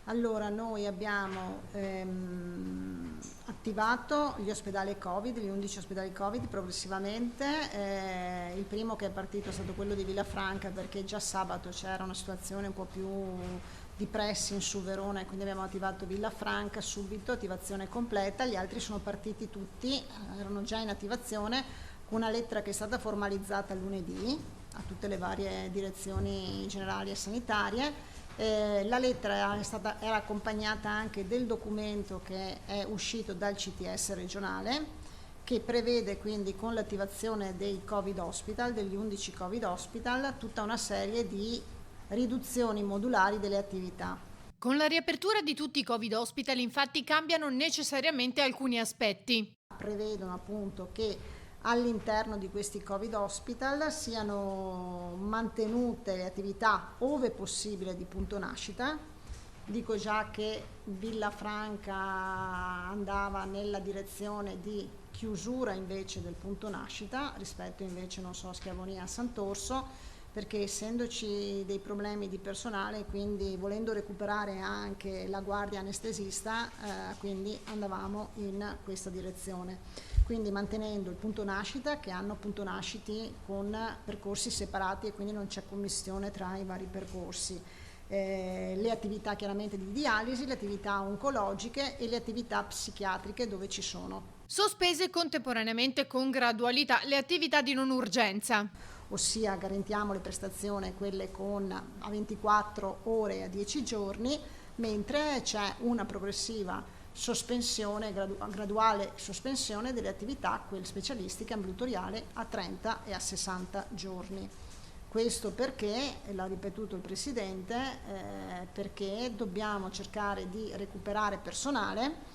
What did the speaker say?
Allora, noi abbiamo attivato gli ospedali Covid, gli 11 ospedali Covid progressivamente. Il primo che è partito è stato quello di Villafranca, perché già sabato c'era una situazione un po' più di pressing su Verona e quindi abbiamo attivato Villafranca subito, attivazione completa. Gli altri sono partiti tutti, erano già in attivazione, con una lettera che è stata formalizzata lunedì a tutte le varie direzioni generali e sanitarie. La lettera era accompagnata anche del documento che è uscito dal CTS regionale, che prevede quindi, con l'attivazione dei Covid Hospital, degli 11 Covid Hospital, tutta una serie di riduzioni modulari delle attività. Con la riapertura di tutti i Covid Hospital, infatti, cambiano necessariamente alcuni aspetti. Prevedono appunto che all'interno di questi Covid Hospital siano mantenute le attività, ove possibile, di punto nascita. Dico già che Villafranca andava nella direzione di chiusura invece del punto nascita, rispetto invece, non so, a Schiavonia a Sant'Orso, perché essendoci dei problemi di personale, quindi volendo recuperare anche la guardia anestesista, quindi andavamo in questa direzione. Quindi mantenendo il punto nascita, che hanno punto nasciti con percorsi separati e quindi non c'è commistione tra i vari percorsi. Le attività chiaramente di dialisi, le attività oncologiche e le attività psichiatriche dove ci sono. Sospese contemporaneamente con gradualità le attività di non urgenza. Ossia garantiamo le prestazioni, quelle con a 24 ore e a 10 giorni, mentre c'è una progressiva sospensione, graduale sospensione delle attività, quelle specialistiche ambulatoriali, a 30 e a 60 giorni. Questo perché, l'ha ripetuto il Presidente, perché dobbiamo cercare di recuperare personale